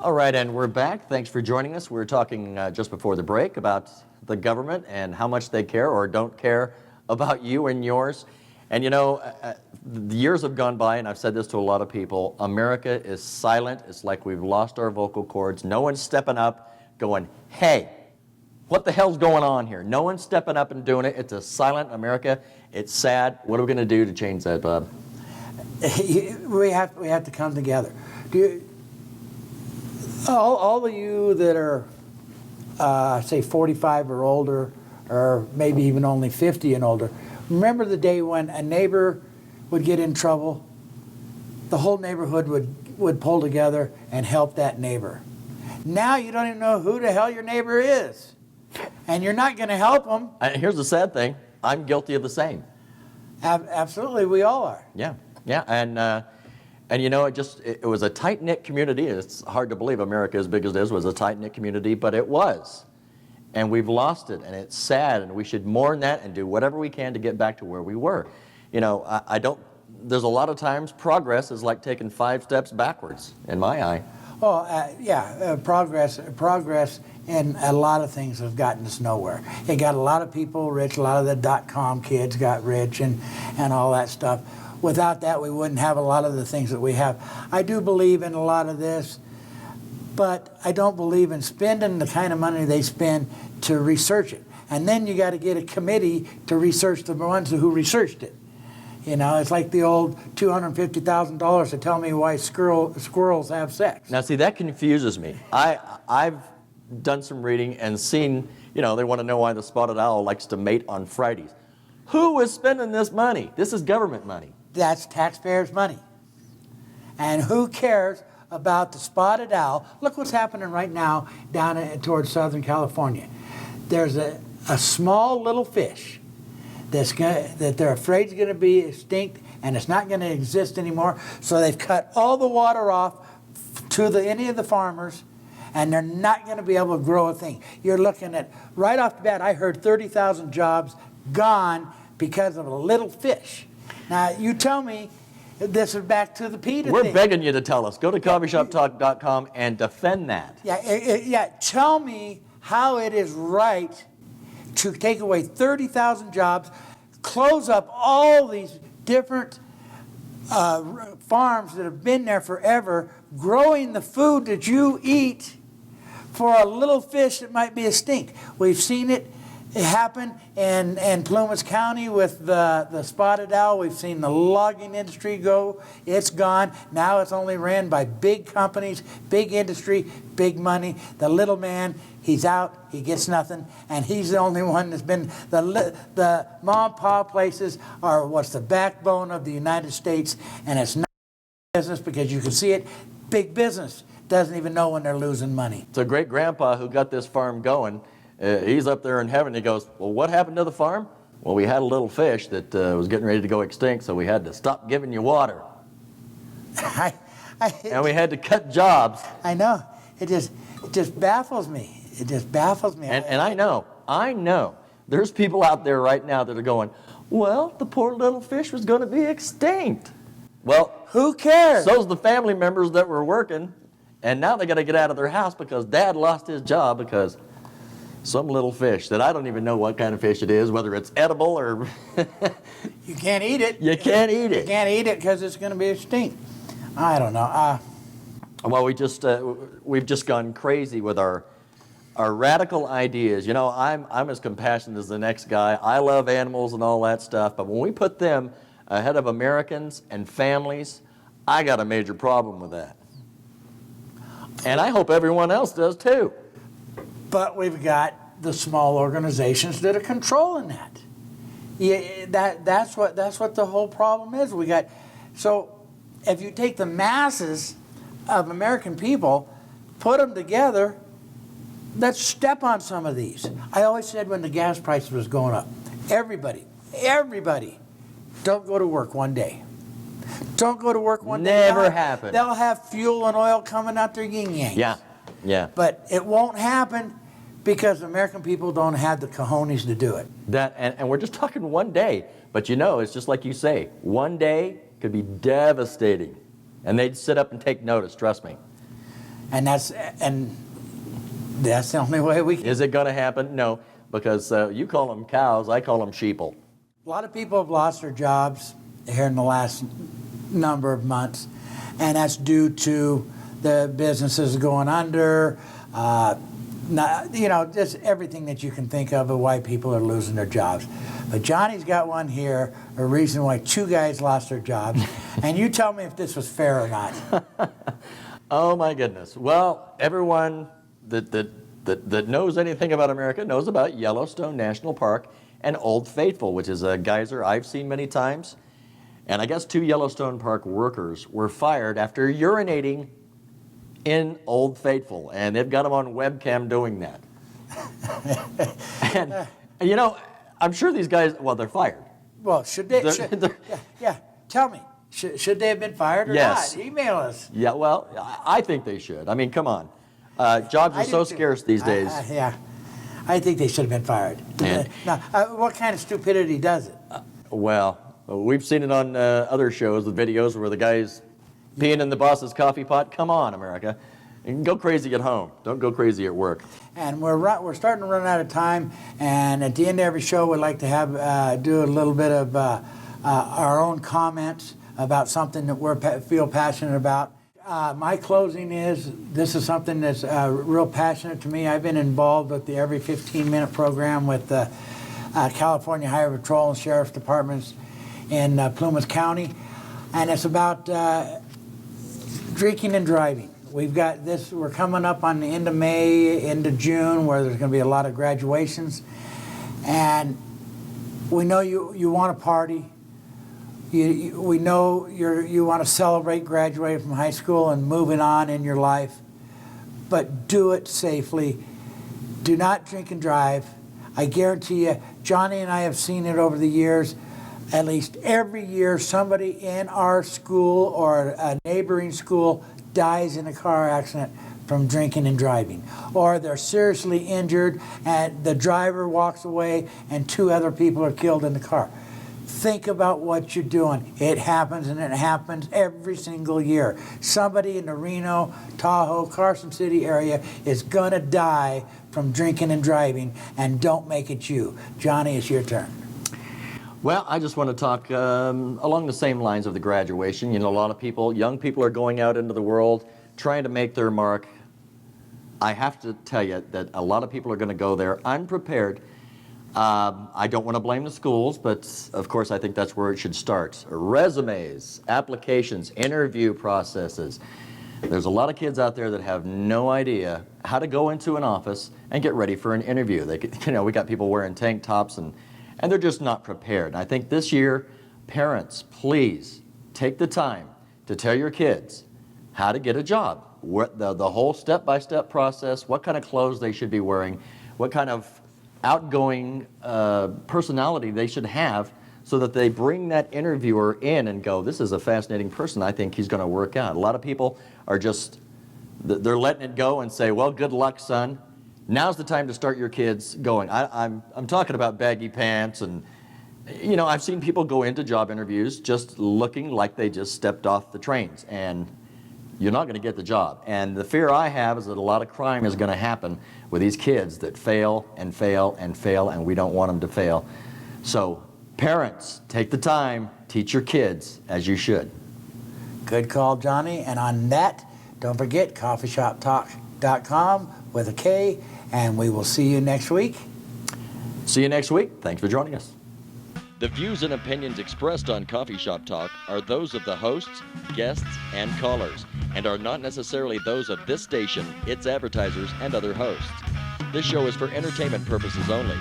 All right, and we're back. Thanks for joining us. We were talking just before the break about the government and how much they care or don't care about you and yours. And you know, the years have gone by, and I've said this to a lot of people, America is silent. It's like we've lost our vocal cords. No one's stepping up going, hey, what the hell's going on here? No one's stepping up and doing it. It's a silent America. It's sad. What are we going to do to change that, Bob? We have to come together. All of you that are, say, 45 or older, or maybe even only 50 and older, remember the day when a neighbor would get in trouble? The whole neighborhood would pull together and help that neighbor. Now you don't even know who the hell your neighbor is. And you're not going to help them. Here's the sad thing. I'm guilty of the same. Absolutely, we all are. Yeah, yeah, and you know, it was a tight-knit community. It's hard to believe America, as big as it is, was a tight-knit community, but it was. And we've lost it, and it's sad, and we should mourn that and do whatever we can to get back to where we were. You know, there's a lot of times progress is like taking 5 steps backwards, in my eye. Well, progress in a lot of things has gotten us nowhere. It got a lot of people rich, a lot of the dot-com kids got rich and all that stuff. Without that, we wouldn't have a lot of the things that we have. I do believe in a lot of this, but I don't believe in spending the kind of money they spend to research it. And then you got to get a committee to research the ones who researched it. You know, it's like the old $250,000 to tell me why squirrels have sex. Now, see, that confuses me. I've done some reading and seen, you know, they want to know why the spotted owl likes to mate on Fridays. Who is spending this money? This is government money. That's taxpayers' money. And who cares about the spotted owl? Look what's happening right now down towards Southern California. There's a small little fish that they're afraid is going to be extinct and it's not going to exist anymore. So they've cut all the water off to any of the farmers, and they're not going to be able to grow a thing. You're looking at, right off the bat, I heard 30,000 jobs gone because of a little fish. Now, you tell me this is back to the PETA We're thing. begging you to tell us. Go to coffeeshoptalk.com and defend that. Yeah, tell me how it is right to take away 30,000 jobs, close up all these different farms that have been there forever, growing the food that you eat for a little fish that might be extinct. We've seen it happen in Plumas County with the spotted owl. We've seen the logging industry go. It's gone. Now it's only ran by big companies, big industry, big money. The little man, he's out, he gets nothing, and he's the only one that's been, the mom and pop places are what's the backbone of the United States, and it's not business because you can see it. Big business doesn't even know when they're losing money. So great grandpa who got this farm going, he's up there in heaven. He goes, well, what happened to the farm? Well, we had a little fish that was getting ready to go extinct, so we had to stop giving you water. And we had to cut jobs. I know. It just baffles me. It just baffles me. And I know, there's people out there right now that are going, well, the poor little fish was going to be extinct. Well, who cares? So's the family members that were working, and now they got to get out of their house because Dad lost his job because some little fish that I don't even know what kind of fish it is, whether it's edible or... You can't eat it. You can't eat it. You can't eat it because it's going to be extinct. I don't know. Well, we've just gone crazy with our radical ideas. You know, I'm as compassionate as the next guy. I love animals and all that stuff, but when we put them ahead of Americans and families, I got a major problem with that. And I hope everyone else does too. But we've got the small organizations that are controlling that. Yeah, that's what the whole problem is. So if you take the masses of American people, put them together, let's step on some of these. I always said when the gas price was going up, everybody, don't go to work one day. Don't go to work one day. Never happen. They'll have fuel and oil coming out their yin-yangs. Yeah. But it won't happen because American people don't have the cojones to do it. And we're just talking one day. But you know, it's just like you say, one day could be devastating. And they'd sit up and take notice, trust me. And that's the only way we can. Is it going to happen? No, because you call them cows, I call them sheeple. A lot of people have lost their jobs here in the last number of months, and that's due to the businesses going under, just everything that you can think of why people are losing their jobs. But Johnny's got one here, a reason why 2 guys lost their jobs, and you tell me if this was fair or not. Oh my goodness. Well, everyone that knows anything about America knows about Yellowstone National Park and Old Faithful, which is a geyser I've seen many times. And I guess 2 Yellowstone Park workers were fired after urinating in Old Faithful, and they've got them on webcam doing that. and I'm sure these guys, well, they're fired. Well, should they? Yeah, tell me. Should they have been fired or Yes. not? Email us. Yeah, well, I think they should. I mean, come on. Jobs are so scarce these days. Yeah, I think they should have been fired. And- Now, what kind of stupidity does it? Well, we've seen it on other shows with videos where the guy's peeing in the boss's coffee pot. Come on, America. You can go crazy at home. Don't go crazy at work. And we're starting to run out of time. And at the end of every show, we'd like to have do a little bit of our own comments about something that we feel passionate about. My closing is, this is something that's real passionate to me. I've been involved with the Every 15-Minute program with the California Highway Patrol and Sheriff's Departments in Plumas County. And it's about drinking and driving. We've got this, we're coming up on the end of May, end of June, where there's going to be a lot of graduations. And we know you want to party. We know you want to celebrate graduating from high school and moving on in your life, but do it safely. Do not drink and drive. I guarantee you, Johnny and I have seen it over the years. At least every year, somebody in our school or a neighboring school dies in a car accident from drinking and driving. Or they're seriously injured and the driver walks away and 2 other people are killed in the car. Think about what you're doing. It happens, and it happens every single year. Somebody in the Reno, Tahoe, Carson City area is going to die from drinking and driving, and don't make it you. Johnny, it's your turn. Well, I just want to talk along the same lines of the graduation. A lot of people, young people, are going out into the world trying to make their mark. I have to tell you that a lot of people are going to go there unprepared. I don't want to blame the schools, but of course I think that's where it should start. Resumes, applications, interview processes. There's a lot of kids out there that have no idea how to go into an office and get ready for an interview. We got people wearing tank tops and they're just not prepared. And I think this year, parents, please take the time to tell your kids how to get a job, what the whole step-by-step process, what kind of clothes they should be wearing, what kind of outgoing personality they should have, so that they bring that interviewer in and go, this is a fascinating person, I think he's going to work out. A lot of people are they're letting it go and say, well, good luck, son. Now's the time to start your kids going. I'm talking about baggy pants, and I've seen people go into job interviews just looking like they just stepped off the trains, and you're not going to get the job. And the fear I have is that a lot of crime is going to happen with these kids that fail and fail and fail, and we don't want them to fail. So parents, take the time, teach your kids as you should. Good call, Johnny. And on that, don't forget coffeeshoptalk.com with a K, and we will see you next week. See you next week. Thanks for joining us. The views and opinions expressed on Coffee Shop Talk are those of the hosts, guests, and callers, and are not necessarily those of this station, its advertisers, and other hosts. This show is for entertainment purposes only.